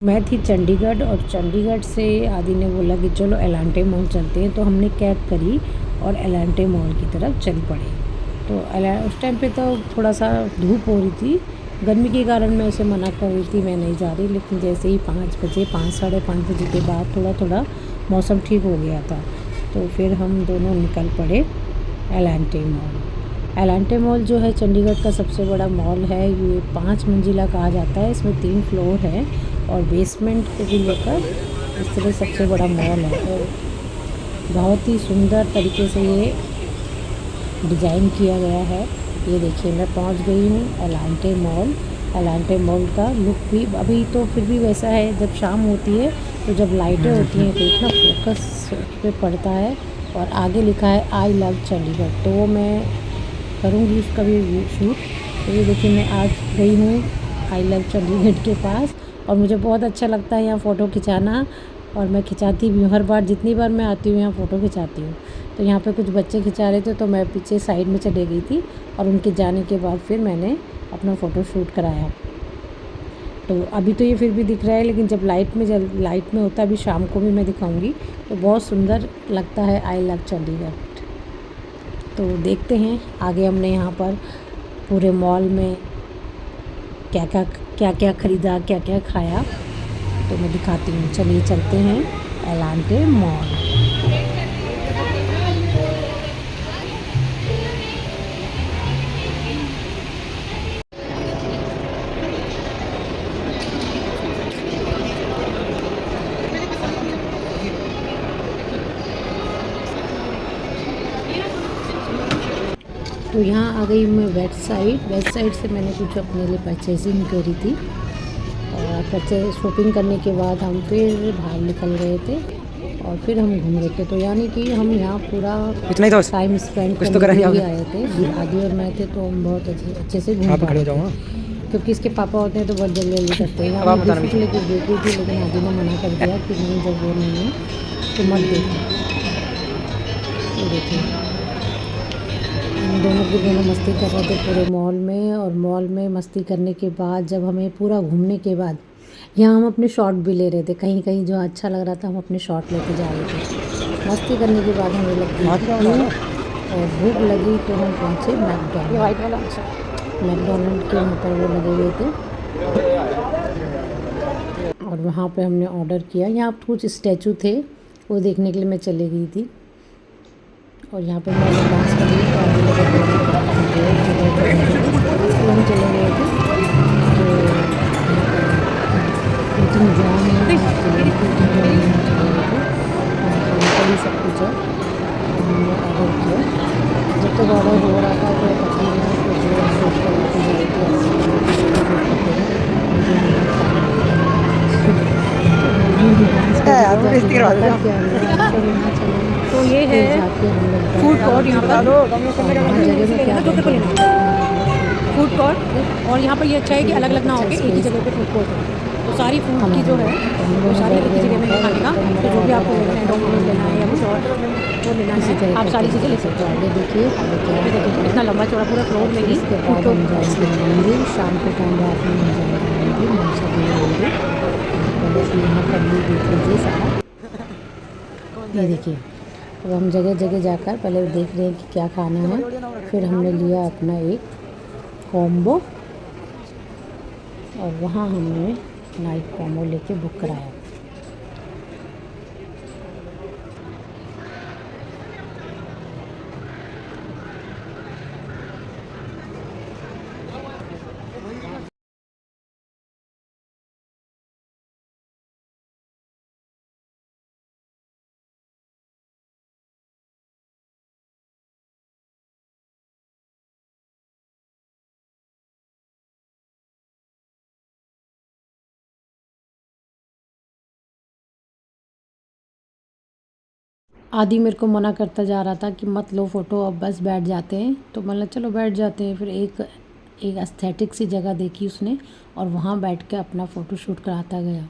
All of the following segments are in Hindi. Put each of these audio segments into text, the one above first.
मैं थी चंडीगढ़ और चंडीगढ़ से आदि ने बोला कि चलो एलांटे मॉल चलते हैं, तो हमने कैब करी और एलांटे मॉल की तरफ चल पड़े। तो उस टाइम पे तो थोड़ा सा धूप हो रही थी, गर्मी के कारण मैं उसे मना कर रही थी, मैं नहीं जा रही। लेकिन जैसे ही 5 बजे 5 साढ़े 5 बजे के बाद थोड़ा थोड़ा मौसम ठीक हो गया था, तो फिर हम दोनों निकल पड़े एलांटे मॉल। एलांटे मॉल जो है चंडीगढ़ का सबसे बड़ा मॉल है। ये 5 मंजिला कहा जाता है, इसमें 3 फ्लोर है और बेसमेंट को भी लेकर इस तरह सबसे बड़ा मॉल है। और बहुत ही सुंदर तरीके से ये डिज़ाइन किया गया है। ये देखिए, मैं पहुंच गई हूँ एलांटे मॉल। एलांटे मॉल का लुक भी अभी तो फिर भी वैसा है, जब शाम होती है तो जब लाइटें होती हैं तो इतना फोकस पे पड़ता है। और आगे लिखा है आई लव चंडीगढ़, तो वो मैं करूँगी उसका भी शूट। तो ये देखिए, मैं आज गई हूँ आई लव चंडीगढ़ के पास और मुझे बहुत अच्छा लगता है यहाँ फ़ोटो खिंचाना, और मैं खिंचाती भी हूँ। हर बार जितनी बार मैं आती हूँ यहाँ फ़ोटो खिंचाती हूँ। तो यहाँ पे कुछ बच्चे खिंचा रहे थे तो मैं पीछे साइड में चले गई थी और उनके जाने के बाद फिर मैंने अपना फ़ोटो शूट कराया। तो अभी तो ये फिर भी दिख रहा है, लेकिन जब लाइट में होता है, अभी शाम को भी मैं दिखाऊंगी, तो बहुत सुंदर लगता है आई लव चंडीगढ़। तो देखते हैं आगे हमने यहाँ पर पूरे मॉल में क्या क्या ख़रीदा, क्या क्या खाया, तो मैं दिखाती हूँ। चलिए चलते हैं एलांटे मॉल। तो यहाँ आ गई मैं वेस्ट साइड से मैंने कुछ अपने लिए परचेजिंग करी थी। और शॉपिंग करने के बाद हम फिर बाहर निकल गए थे और फिर हम घूम रहे थे। तो यानी कि हम यहाँ पूरा इतना ही था, टाइम स्पेंड कुछ तो करने के करा लिए आए थे। आदि और मैं थे, तो हम बहुत अच्छे से घूम पा रहे थे। क्योंकि इसके पापा होते हैं तो बहुत जल्दी करते हैं। अब आप हम बताना बिस्कुट लेके देख रही थी, लेकिन आदि ने मना कर दिया कि नहीं, जब वो नहीं है तो मत देखो। तो देखिए, हम दोनों की दोनों मस्ती कर रहे थे पूरे मॉल में। और मॉल में मस्ती करने के बाद, जब हमें पूरा घूमने के बाद, यहाँ हम अपने शॉट भी ले रहे थे। कहीं कहीं जो अच्छा लग रहा था हम अपने शॉट लेते जा रहे थे। मस्ती करने के बाद हमें लग गई भूख, और भूख लगी तो हम पहुँचे मैकडोनल्ड के वहाँ पर वो लगे हुए थे और वहाँ पे हमने ऑर्डर किया। यहाँ कुछ स्टैचू थे, वो देखने के लिए मैं चली गई थी। और यहाँ पे मैं डांस कर रही थी, आगे लगे हम चले गए थे। तो टीचिंग जॉन है, टीचिंग जॉन में हम चले गए थे। यहाँ पर अंकल ही सब कुछ है, हमने ऑर्डर किया। जब तक ऑर्डर हो रहा था तो पत्नी ने फोटो शूट करवाती जा रही थी, ऐसे तो ये है फूड कोर्ट। यहाँ पर हर जगह में क्या फूड कोर्ट, और यहाँ पर ये अच्छा है कि अलग अलग ना होके एक ही जगह पे फूड कोर्ट है। तो सारी फूड की जो है वो सारी एक ही जगह में है खाने का। तो जो भी आपको लेना है, डोमिनोज लेना है या कुछ और वो लेना है, आप सारी चीज़ें ले सकते हो। आगे देखिए, देखिए इतना लंबा चौड़ा पूरा फ्लोर में ही फूड कोर्ट। शाम के टाइम रात में यहाँ पर भी देख लीजिए सारा। ये देखिए, अब हम जगह जगह जाकर पहले देख रहे हैं कि क्या खाना है। फिर हमने लिया अपना एक कॉम्बो और वहाँ हमने नाइट कॉम्बो लेके बुक कराया। आदि मेरे को मना करता जा रहा था कि मत लो फ़ोटो, अब बस बैठ जाते हैं। तो मतलब चलो बैठ जाते हैं। फिर एक एस्थेटिक सी जगह देखी उसने और वहाँ बैठ के अपना फ़ोटो शूट कराता गया।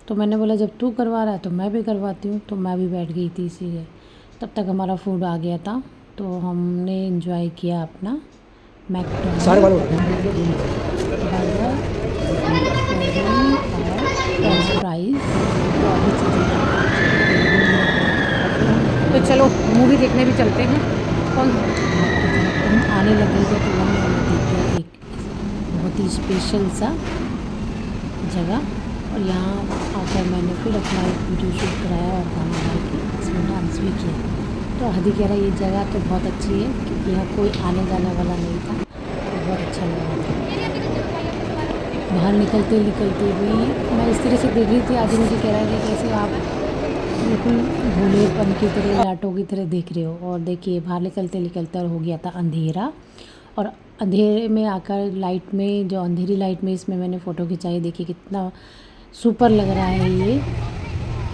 तो मैंने बोला जब तू करवा रहा है तो मैं भी करवाती हूँ। तो मैं भी बैठ गई थी इसी है। तब तक हमारा फूड आ गया था, तो हमने एंजॉय किया अपना मैकडॉनल्ड। प्राइस। तो अभी चीज़ें तो चलो मूवी देखने भी चलते हैं। कौन हम आने लगे थे तो वहाँ हमने देखा एक बहुत ही स्पेशल सा जगह, और यहाँ आकर मैंने फिर अपना एक वीडियो शूट कराया और गाना गा के इसमें डांस भी किया। तो हदी कह रहा ये जगह तो बहुत अच्छी है क्योंकि यहाँ कोई आने जाने वाला नहीं था, तो बहुत अच्छा लगा था। बाहर निकलते निकलते भी मैं इस तरह से देख रही थी, आदमी मुझे कह रहा है कि कैसे आप बिल्कुल भोलेपन की तरह लाटों की तरह देख रहे हो। और देखिए बाहर निकलते निकलते हो गया था अंधेरा, और अंधेरे में आकर लाइट में, जो अंधेरी लाइट में इसमें मैंने फ़ोटो खिंचाई। देखिए कितना सुपर लग रहा है ये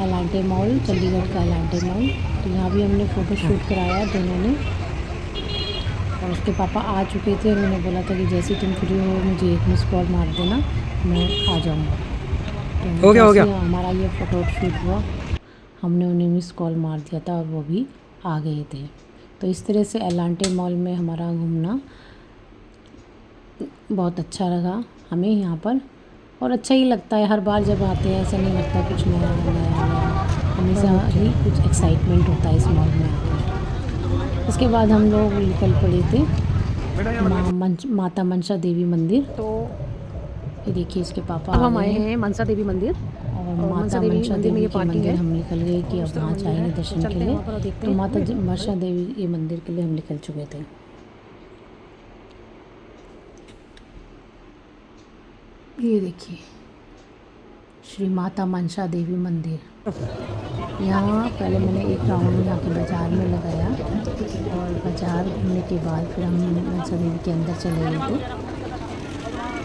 एलांटे मॉल, चंडीगढ़ का एलांटे मॉल। तो यहाँ भी हमने फ़ोटो शूट कराया दोनों ने, और उसके पापा आ चुके थे। उन्होंने बोला था कि जैसे तुम फ्री हो मुझे एक मिस कॉल मार देना, मैं आ जाऊँगा। तो हो गया हमारा ये फ़ोटो शूट हुआ, हमने उन्हें मिस कॉल मार दिया था और वो भी आ गए थे। तो इस तरह से एलांटे मॉल में हमारा घूमना बहुत अच्छा लगा हमें यहाँ पर, और अच्छा ही लगता है हर बार जब आते हैं। ऐसा नहीं लगता कुछ नया नया नया, हमेशा ही कुछ एक्साइटमेंट होता है इस मॉल में आकर। इसके बाद हम लोग निकल पड़े थे माता मनसा देवी मंदिर। तो ये देखिए इसके पापा अब हम आए हैं मनसा देवी मंदिर, और माता मनसा देवी के मंदिर हम निकल गए कि अब वहाँ जाएंगे दर्शन के लिए। तो माता मनसा देवी के मंदिर के लिए हम निकल चुके थे। ये देखिए श्री माता मनसा देवी मंदिर। यहाँ पहले मैंने एक राउंड यहाँ के बाज़ार में लगाया, और बाज़ार घूमने के बाद फिर हम मनसा देवी के अंदर चले गए थे।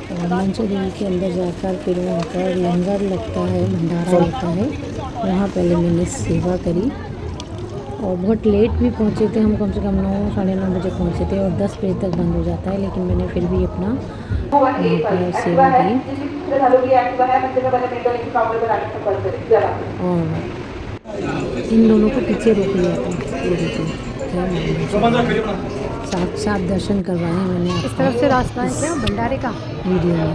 और मनसा देवी के अंदर जाकर फिर वहाँ पर लंगर लगता है, भंडारा होता है, वहाँ पहले मैंने सेवा करी। और बहुत लेट भी पहुँचे थे हम, कम से कम 9 साढ़े 9 बजे पहुँचे थे, और 10 बजे तक बंद हो जाता है। लेकिन मैंने फिर भी अपना वहाँ पर सेवा की। और इन दोनों को पीछे रोक लिया था, ये देखिए साक्षात दर्शन करवाए मैंने। इस तरफ से रास्ता है क्या भंडारे का वीडियो में।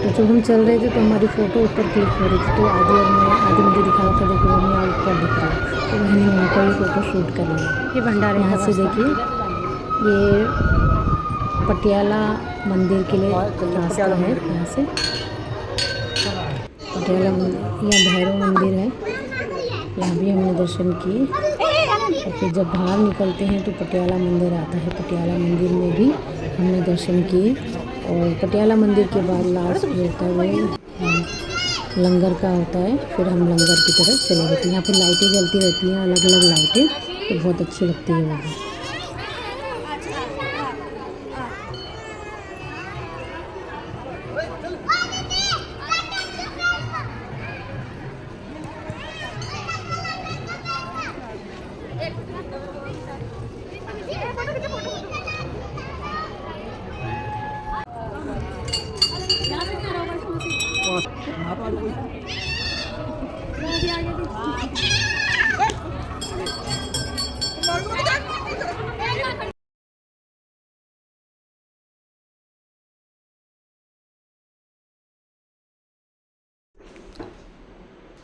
तो जब हम चल रहे थे तो हमारी फ़ोटो ऊपर क्लिक हो रही थी, तो आदि मुझे दिखा रहा था, देखो मम्मी यहाँ ऊपर दिख रहा है, तो मैंने वहाँ पर भी फ़ोटो शूट कर लिया। ये भंडारे यहाँ से देखिए ये पटियाला मंदिर के लिए रास्ता है। यहाँ से पटियाला यहाँ भैरव मंदिर है, यहाँ भी हमने दर्शन किए। और फिर जब बाहर निकलते हैं तो पटियाला मंदिर आता है, पटियाला मंदिर में भी हमने दर्शन किए। और पटियाला मंदिर के बाद लास्ट जो होता है वो लंगर का होता है, फिर हम लंगर की तरफ चले गए थे। यहाँ पर लाइटें जलती रहती हैं, अलग अलग लाइटें, तो बहुत अच्छी लगती है वो भी।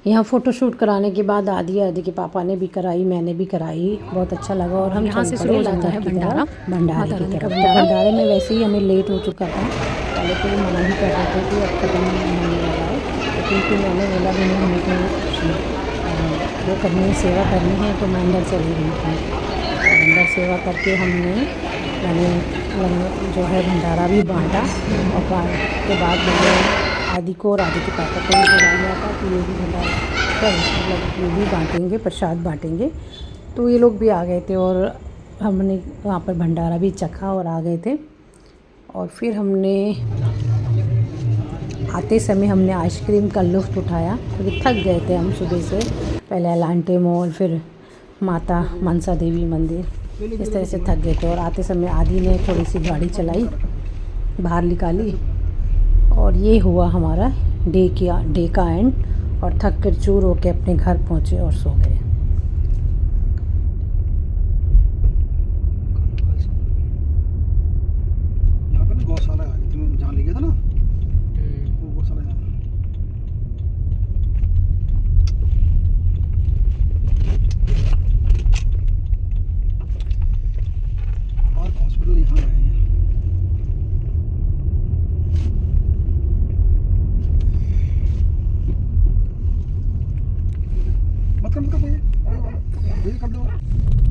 यहाँ फ़ोटो शूट कराने के बाद आदि के पापा ने भी कराई, मैंने भी कराई, बहुत अच्छा लगा। और हम यहाँ से शुरू हो जाता है भंडारे की तरफ। भंडारे में वैसे ही हमें लेट हो चुका था, पहले तो मना ही कर रहे थे कि अब खत्म होने वाला है, लेकिन फिर मैंने बोला कि नहीं हमें तो वो करनी सेवा करनी है, तो मैं अंदर चली गई थी। अंदर सेवा करके मैंने जो है भंडारा भी बाँटा, और के बाद मैंने आदि को और आदि के पापा को भी बुला लिया था कि ये भी भंडारा मतलब ये भी बांटेंगे, प्रसाद बांटेंगे। तो ये लोग भी आ गए थे, और हमने वहाँ पर भंडारा भी चखा और आ गए थे। और फिर हमने आते समय हमने आइसक्रीम का लुत्फ़ उठाया, क्योंकि थक गए थे हम सुबह से। पहले एलांटे मॉल, फिर माता मनसा देवी मंदिर, इस तरह से थक गए थे। और आते समय आदि ने थोड़ी सी गाड़ी चलाई, बाहर निकाली, और ये हुआ हमारा डे का एंड। और थक कर चूर होके अपने घर पहुँचे और सो गए। यहाँ पे ना गौशाला है, तुम जहाँ ले गया था ना, वो गौशाला मत कर भैया, भैया कर दो।